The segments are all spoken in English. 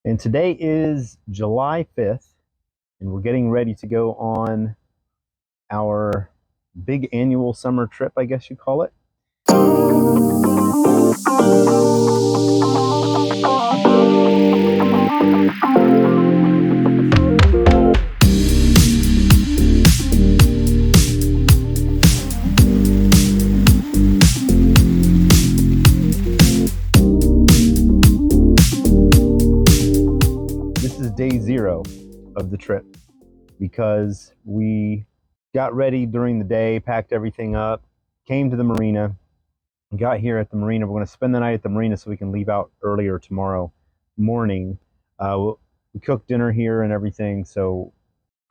And today is July 5th, and we're getting ready to go on our big annual summer trip, I guess you call it. This is day 0 of the trip because we got ready during the day, packed everything up, came to the marina, got here at the marina. We're going to spend the night at the marina so we can leave out earlier tomorrow morning. We cooked dinner here and everything, so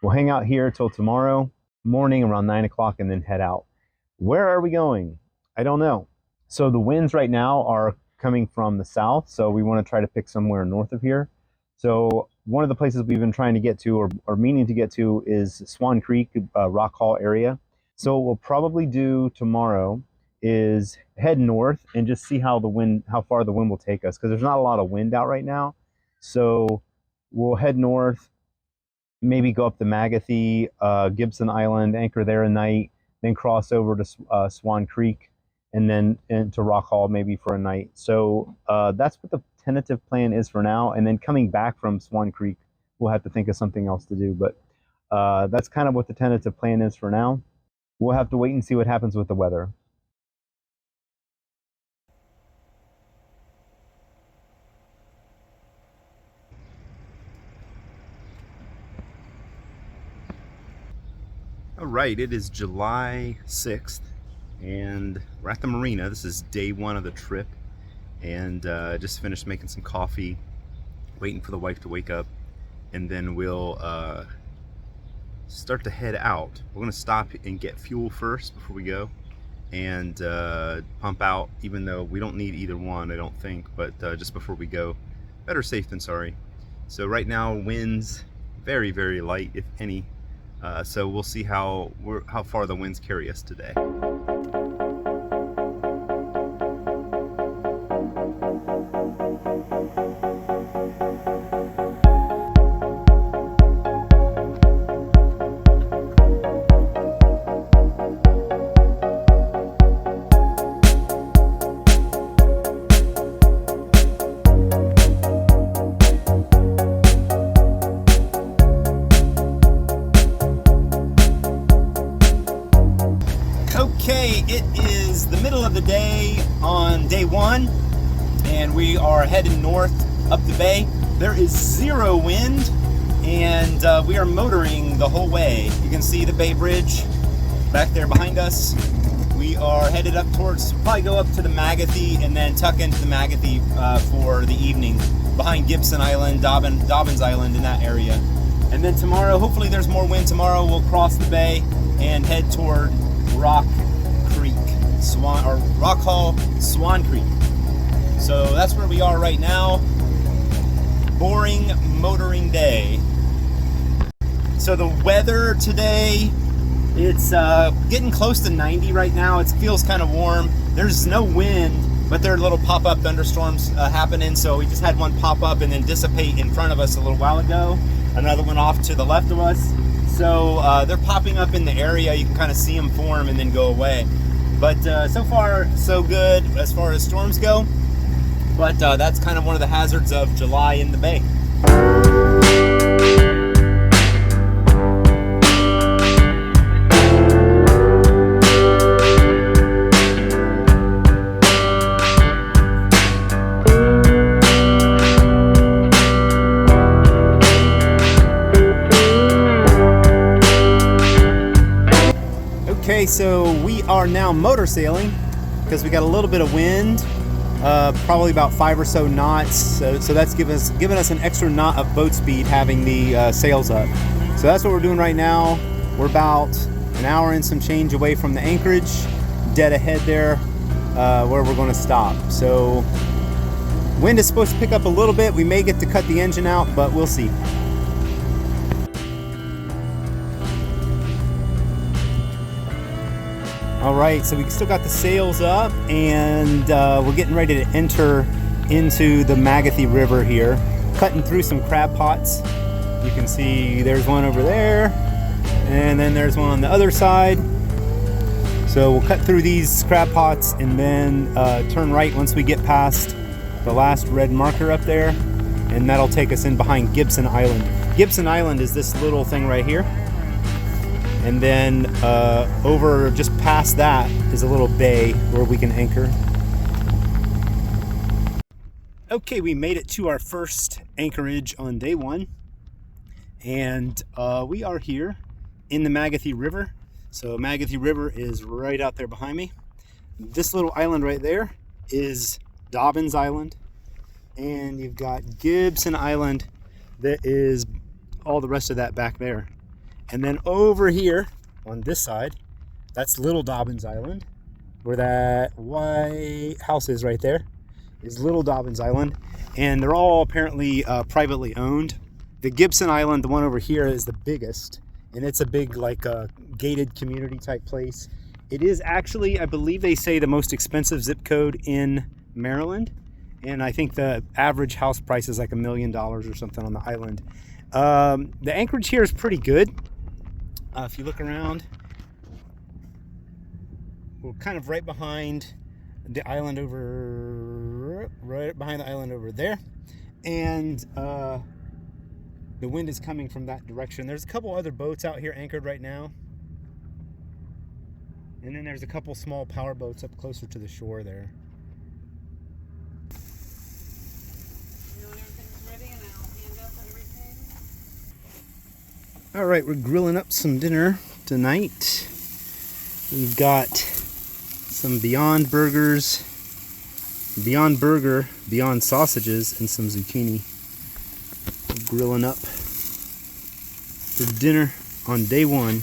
we'll hang out here till tomorrow morning around 9 o'clock and then head out. Where are we going? I don't know. So the winds right now are coming from the south, so we want to try to pick somewhere north of here. So one of the places we've been trying to get to or meaning to get to is Swan Creek, Rock Hall area. So what we'll probably do tomorrow is head north and just see how far the wind will take us, because there's not a lot of wind out right now. So we'll head north, maybe go up the Magothy, Gibson Island, anchor there a night, then cross over to Swan Creek, and then into Rock Hall maybe for a night. So that's what the tentative plan is for now. And then coming back from Swan Creek, we'll have to think of something else to do. But that's kind of what the tentative plan is for now. We'll have to wait and see what happens with the weather. All right, it is July 6th, and we're at the marina. This is day 1 of the trip, and just finished making some coffee, waiting for the wife to wake up, and then we'll start to head out. We're going to stop and get fuel first before we go, and pump out, even though we don't need either one, I don't think, but just before we go. Better safe than sorry. So right now, winds very, very light, if any. So we'll see how far the winds carry us today. Okay, it is the middle of the day on day 1, and we are heading north up the bay. There is 0 wind, and we are motoring the whole way. You can see the Bay Bridge back there behind us. We are headed up towards, probably go up to the Magothy and then tuck into the Magothy for the evening, behind Gibson Island, Dobbins Island, in that area. And then tomorrow, hopefully there's more wind tomorrow, we'll cross the bay and head toward Rock Hall, Swan Creek. So that's where we are right now. Boring motoring day. So the weather today, it's getting close to 90 right now. It feels kind of warm. There's no wind, but there are little pop-up thunderstorms happening. So we just had one pop up and then dissipate in front of us a little while ago. Another one off to the left of us. So they're popping up in the area. You can kind of see them form and then go away. But so far, so good as far as storms go. But that's kind of one of the hazards of July in the bay. Okay, so we are now motor sailing because we got a little bit of wind, probably about 5 or so knots. So that's given us an extra knot of boat speed having the sails up. So that's what we're doing right now. We're about an hour and some change away from the anchorage, dead ahead there, where we're going to stop. So wind is supposed to pick up a little bit. We may get to cut the engine out, but we'll see. All right, so we still got the sails up, and we're getting ready to enter into the Magothy River here. cutting through some crab pots. You can see there's one over there, and then there's one on the other side. So we'll cut through these crab pots and then turn right once we get past the last red marker up there, and that'll take us in behind Gibson Island. Gibson Island is this little thing right here, and then over just past that is a little bay where we can anchor. Okay, we made it to our first anchorage on day one, and we are here in the Magothy River. So Magothy River is right out there behind me. This little island right there is Dobbins Island, and you've got Gibson Island that is all the rest of that back there. And then over here on this side, that's Little Dobbins Island, where that white house is right there, is Little Dobbins Island, and they're all apparently privately owned. The Gibson Island, the one over here, is the biggest, and it's a big like gated community type place. It is actually, I believe they say, the most expensive zip code in Maryland, and I think the average house price is like $1 million or something on the island. The anchorage here is pretty good. If you look around, we're kind of right behind the island over there, and the wind is coming from that direction. There's a couple other boats out here anchored right now, and then there's a couple small power boats up closer to the shore there. All right, we're grilling up some dinner tonight. We've got some Beyond Burgers, Beyond Burger, Beyond Sausages, and some zucchini. We're grilling up for dinner on day one.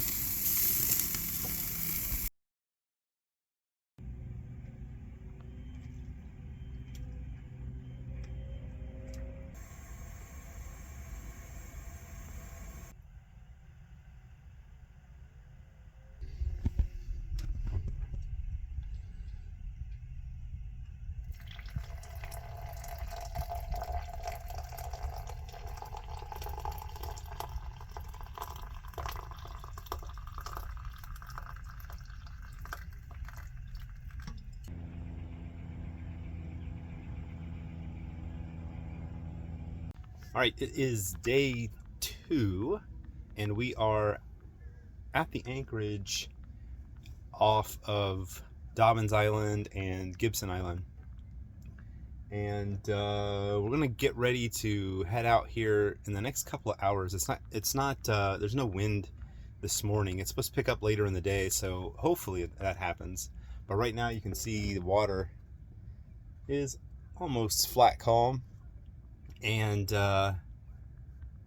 All right, it is day 2, and we are at the anchorage off of Dobbins Island and Gibson Island. And we're gonna get ready to head out here in the next couple of hours. It's not there's no wind this morning. It's supposed to pick up later in the day, so hopefully that happens. But right now you can see the water is almost flat calm, and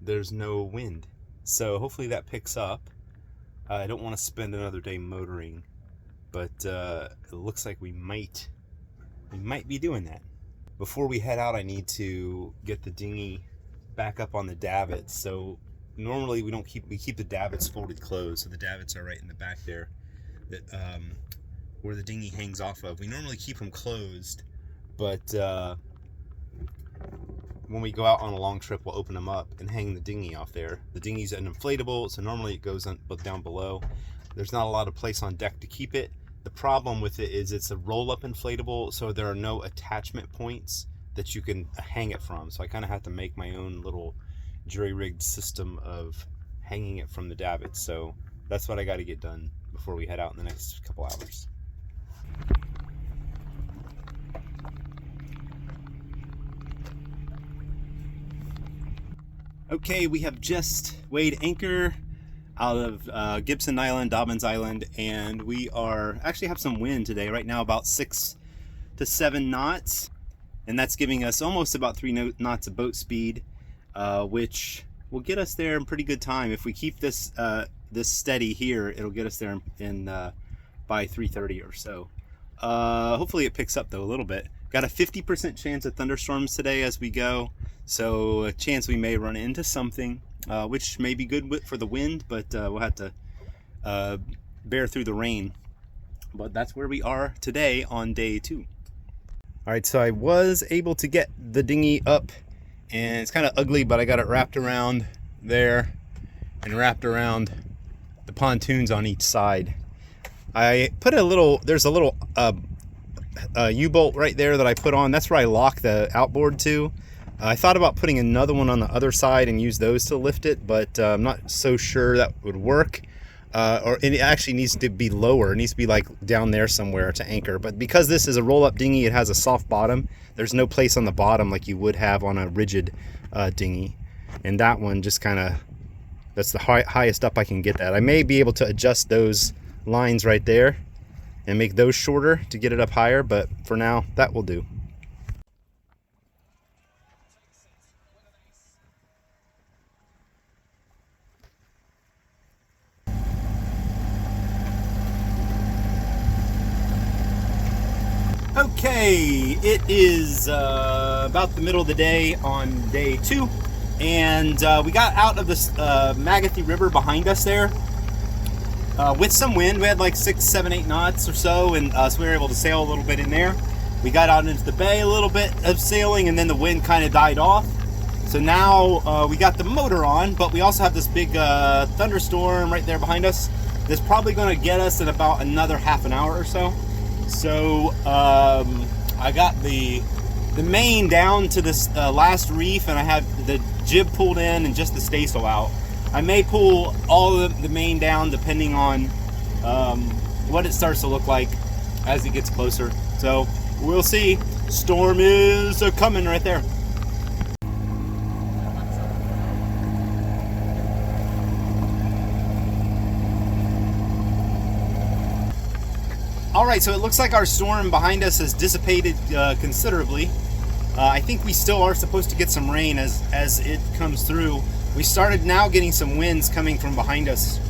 there's no wind, so hopefully that picks up. I don't want to spend another day motoring, but it looks like we might be doing that. Before we head out, I need to get the dinghy back up on the davits. So normally we keep the davits folded closed, so the davits are right in the back there, that where the dinghy hangs off of. We normally keep them closed, but when we go out on a long trip, we'll open them up and hang the dinghy off there. The dinghy's an inflatable, so normally it goes down below. There's not a lot of place on deck to keep it. The problem with it is it's a roll-up inflatable, so there are no attachment points that you can hang it from. So I kind of have to make my own little jury-rigged system of hanging it from the davits. So that's what I got to get done before we head out in the next couple hours. Okay, we have just weighed anchor out of Gibson Island, Dobbins Island, and we are actually have some wind today. Right now about 6 to 7 knots, and that's giving us almost about 3 knots of boat speed, which will get us there in pretty good time. If we keep this this steady here, it'll get us there in by 3:30 or so. Hopefully it picks up though a little bit. Got a 50% chance of thunderstorms today as we go, so a chance we may run into something, which may be good for the wind, but we'll have to bear through the rain. But that's where we are today on day 2. All right, so I was able to get the dinghy up and it's kind of ugly, but I got it wrapped around there and wrapped around the pontoons on each side. I put there's a little U-bolt right there that I put on. That's where I lock the outboard to. I thought about putting another one on the other side and use those to lift it, but I'm not so sure that would work. Or it actually needs to be lower. It needs to be like down there somewhere to anchor. But because this is a roll-up dinghy, it has a soft bottom. There's no place on the bottom like you would have on a rigid dinghy. And that one just kind of, that's the highest up I can get that. I may be able to adjust those lines right there and make those shorter to get it up higher, but for now, that will do. Okay, it is about the middle of the day on day 2, and we got out of this Magothy River behind us there with some wind. We had like 6, 7, 8 knots or so, and so we were able to sail a little bit in there. We got out into the bay a little bit of sailing, and then the wind kind of died off. So now we got the motor on, but we also have this big thunderstorm right there behind us. That's probably going to get us in about another half an hour or so. So I got the main down to this last reef, and I have the jib pulled in and just the staysail out. I may pull all of the main down depending on what it starts to look like as it gets closer. So we'll see. Storm is coming right there. Alright, so it looks like our storm behind us has dissipated considerably. I think we still are supposed to get some rain as it comes through. We started now getting some winds coming from behind us,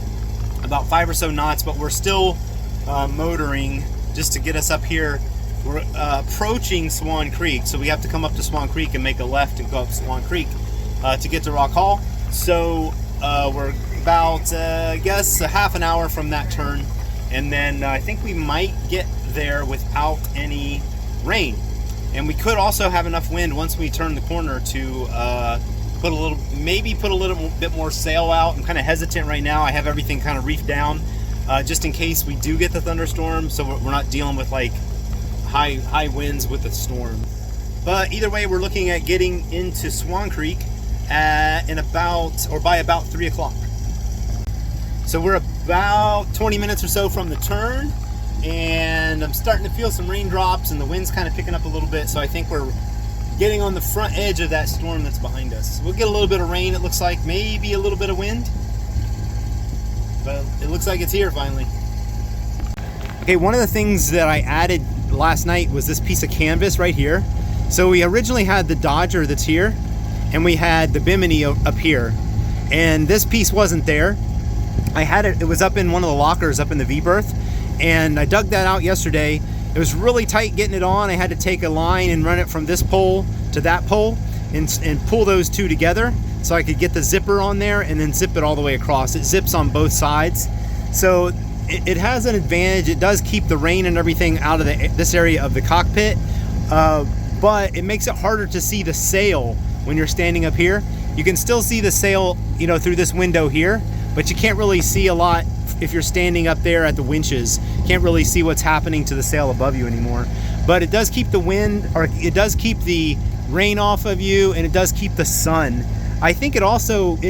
about 5 or so knots, but we're still motoring just to get us up here. We're approaching Swan Creek, so we have to come up to Swan Creek and make a left and go up Swan Creek to get to Rock Hall. So we're about, I guess, a half an hour from that turn. And then I think we might get there without any rain. And we could also have enough wind once we turn the corner to maybe put a little bit more sail out. I'm kind of hesitant right now. I have everything kind of reefed down just in case we do get the thunderstorm, so we're not dealing with like high winds with the storm. But either way, we're looking at getting into Swan Creek by about 3 o'clock. So we're about 20 minutes or so from the turn, and I'm starting to feel some raindrops, and the wind's kind of picking up a little bit, so I think we're getting on the front edge of that storm that's behind us. We'll get a little bit of rain, it looks like, maybe a little bit of wind, but it looks like it's here finally. Okay, one of the things that I added last night was this piece of canvas right here. So we originally had the Dodger that's here, and we had the Bimini up here, and this piece wasn't there. I had it was up in one of the lockers up in the V-berth, and I dug that out yesterday. It was really tight getting it on. I had to take a line and run it from this pole to that pole and pull those two together so I could get the zipper on there and then zip it all the way across. It zips on both sides. So it has an advantage. It does keep the rain and everything out of this area of the cockpit, but it makes it harder to see the sail when you're standing up here. You can still see the sail, you know, through this window here, but you can't really see a lot if you're standing up there at the winches. Can't really see what's happening to the sail above you anymore. But it does keep the wind, or it does keep the rain off of you, and it does keep the sun. I think it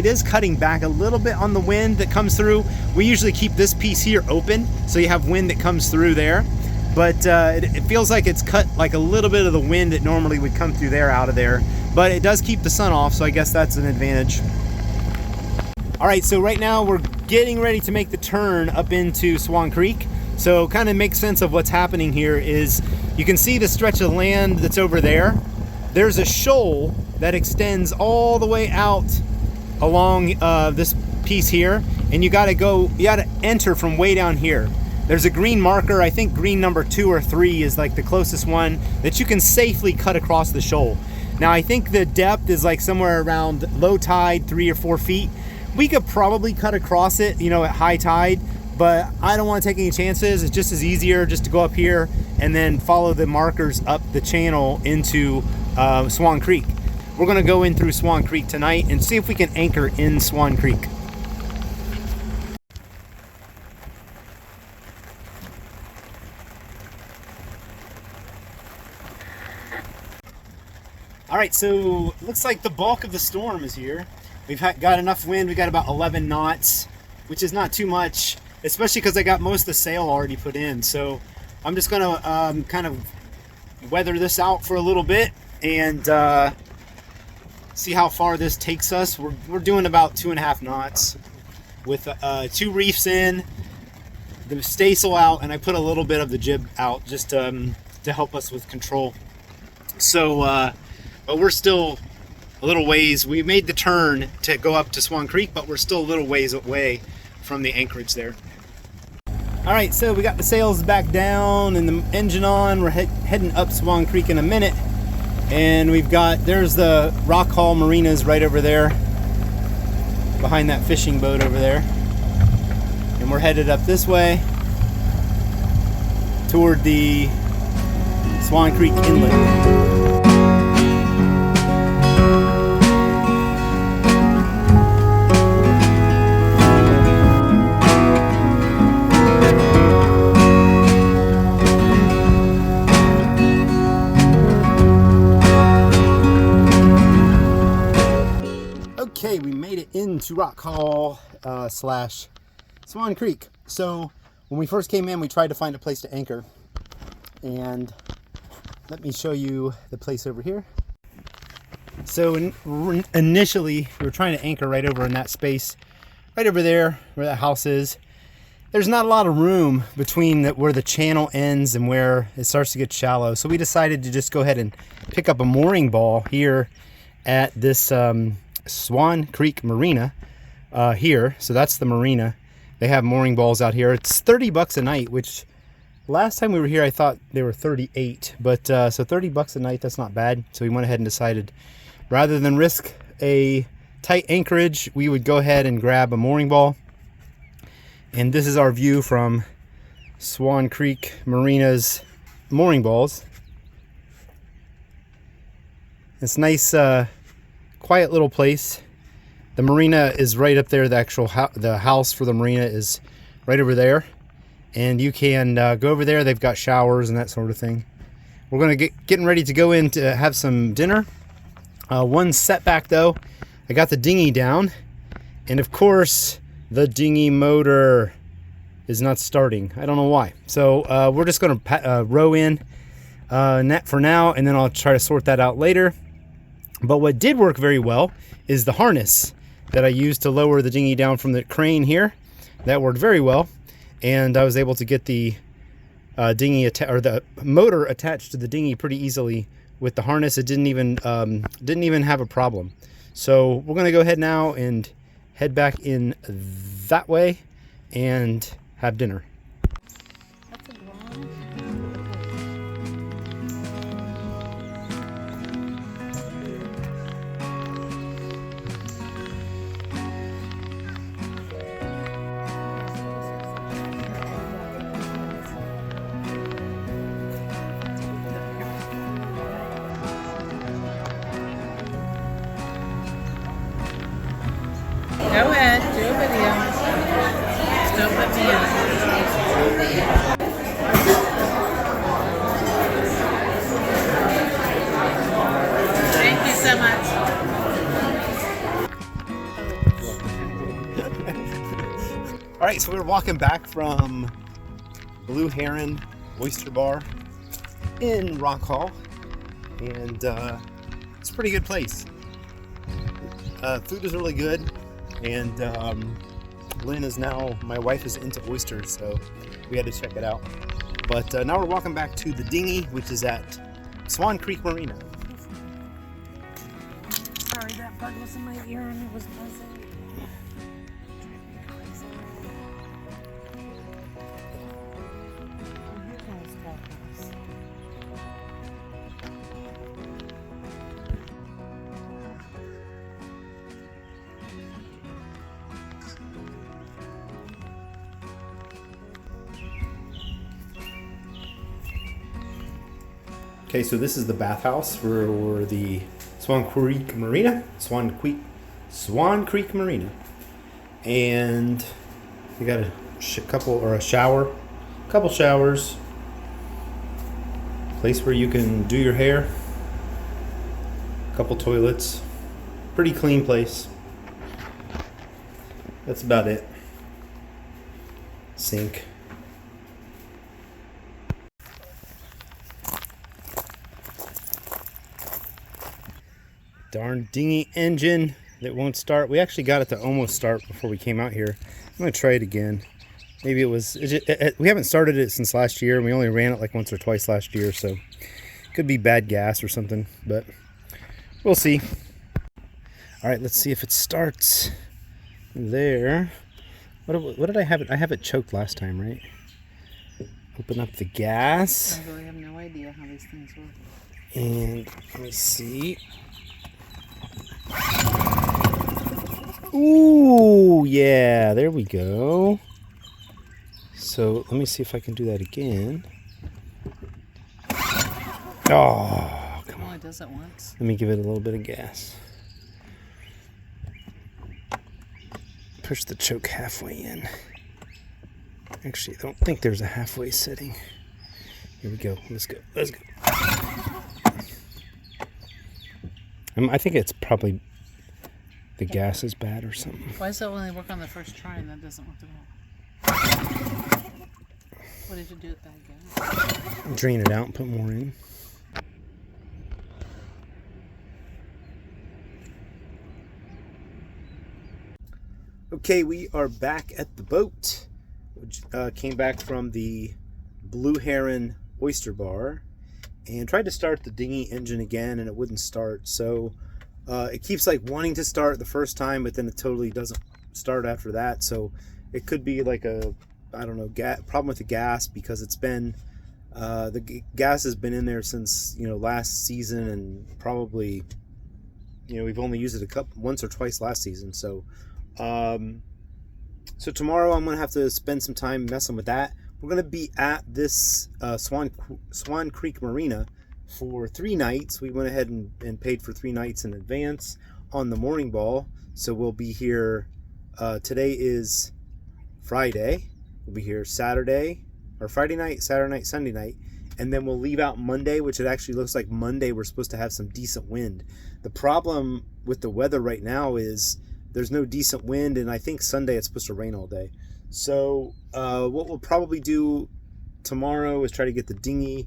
is cutting back a little bit on the wind that comes through. We usually keep this piece here open, so you have wind that comes through there. But it feels like it's cut like a little bit of the wind that normally would come through there out of there. But it does keep the sun off, so I guess that's an advantage. All right, so right now we're getting ready to make the turn up into Swan Creek. So kind of makes sense of what's happening here is you can see the stretch of land that's over there. There's a shoal that extends all the way out along this piece here, and you gotta enter from way down here. There's a green marker, I think green number 2 or 3 is like the closest one that you can safely cut across the shoal. Now I think the depth is like somewhere around low tide, 3 or 4 feet. We could probably cut across it, you know, at high tide, but I don't want to take any chances. It's just as easier just to go up here and then follow the markers up the channel into Swan Creek. we're gonna go in through Swan Creek tonight and see if we can anchor in Swan Creek. All right, so looks like the bulk of the storm is here. We've got enough wind. We got about 11 knots, which is not too much, especially because I got most of the sail already put in. So I'm just gonna kind of weather this out for a little bit and see how far this takes us. We're doing about 2.5 knots with 2 reefs in, the staysail out, and I put a little bit of the jib out just to help us with control. So, but we're still a little ways. We made the turn to go up to Swan Creek, but we're still a little ways away from the anchorage there. All right, so we got the sails back down and the engine on. We're heading up Swan Creek in a minute. And there's the Rock Hall Marinas right over there, behind that fishing boat over there. And we're headed up this way toward the Swan Creek Inlet. Okay, we made it into Rock Hall / Swan Creek. So when we first came in, we tried to find a place to anchor, and let me show you the place over here. So initially we were trying to anchor right over in that space right over there where that house is. There's not a lot of room between where the channel ends and where it starts to get shallow, so we decided to just go ahead and pick up a mooring ball here at this Swan Creek Marina here. So that's the marina. They have mooring balls out here. It's $30 a night, which last time we were here I thought they were 38, but so $30 a night, that's not bad. So we went ahead and decided rather than risk a tight anchorage, we would go ahead and grab a mooring ball. And this is our view from Swan Creek Marina's mooring balls. It's nice, quiet little place. The marina is right up there. The actual the house for the marina is right over there, and you can go over there. They've got showers and that sort of thing. We're gonna getting ready to go in to have some dinner. One setback though, I got the dinghy down, and of course the dinghy motor is not starting. I don't know why. So we're just gonna row in for now, and then I'll try to sort that out later. But what did work very well is the harness that I used to lower the dinghy down from the crane here. That worked very well, and I was able to get the the motor attached to the dinghy pretty easily with the harness. It didn't even have a problem. So we're gonna go ahead now and head back in that way and have dinner. Go ahead, do a video. Just don't put me in it. Thank you so much. All right, so we're walking back from Blue Heron Oyster Bar in Rock Hall, and it's a pretty good place. Food is really good. And Lynn my wife is into oysters, so we had to check it out. But now we're walking back to the dinghy, which is at Swan Creek Marina. Sorry, that bug was in my ear and it was buzzing. Okay, so this is the bathhouse for the Swan Creek Marina. Swan Creek Marina. And we got a couple showers. Place where you can do your hair. Couple toilets. Pretty clean place. That's about it. Sink. Darn dinghy engine that won't start. We actually got it to almost start before we came out here. I'm gonna try it again. Maybe we haven't started it since last year, and we only ran it like once or twice last year, so could be bad gas or something, but we'll see. All right, let's see if it starts there. What did I have it? I have it choked last time, right? Open up the gas. I really have no idea how these things work. And let me see. Ooh, yeah, there we go. So let me see if I can do that again. Oh, come on. It does it once. Let me give it a little bit of gas. Push the choke halfway in. Actually, I don't think there's a halfway setting. Here we go. Let's go. I think it's probably the gas is bad or something. Why does that only work on the first try and that doesn't work at all? What did you do with that gas? Drain it out and put more in. Okay, we are back at the boat. Which came back from the Blue Heron Oyster Bar and tried to start the dinghy engine again, and it wouldn't start. So it keeps like wanting to start the first time, but then it totally doesn't start after that. So it could be like a, I don't know, problem with the gas, because it's been gas has been in there since last season, and probably we've only used it once or twice last season. So so tomorrow I'm gonna have to spend some time messing with that. We're gonna be at this Swan Creek Marina for 3 nights. We went ahead and paid for 3 nights in advance on the morning ball. So we'll be here. Today is Friday. We'll be here Friday night, Saturday night, Sunday night, and then we'll leave out Monday, which it actually looks like Monday we're supposed to have some decent wind. The problem with the weather right now is there's no decent wind, and I think Sunday it's supposed to rain all day. So what we'll probably do tomorrow is try to get the dinghy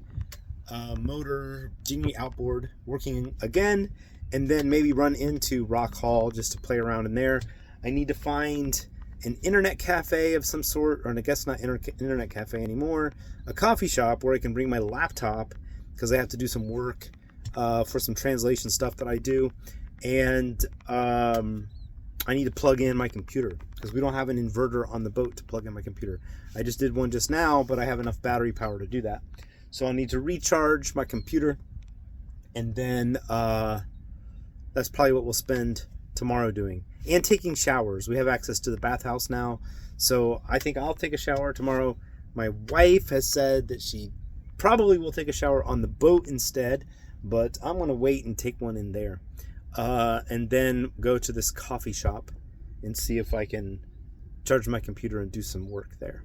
outboard working again, and then maybe run into Rock Hall just to play around in there. I need to find an internet cafe of some sort, or I guess not internet cafe anymore, a coffee shop where I can bring my laptop, because I have to do some work for some translation stuff that I do, and I need to plug in my computer, because we don't have an inverter on the boat to plug in my computer. I just did one just now, but I have enough battery power to do that. So I need to recharge my computer, and then that's probably what we'll spend tomorrow doing. And taking showers. We have access to the bathhouse now, so I think I'll take a shower tomorrow. My wife has said that she probably will take a shower on the boat instead, but I'm going to wait and take one in there. And then go to this coffee shop and see if I can charge my computer and do some work there.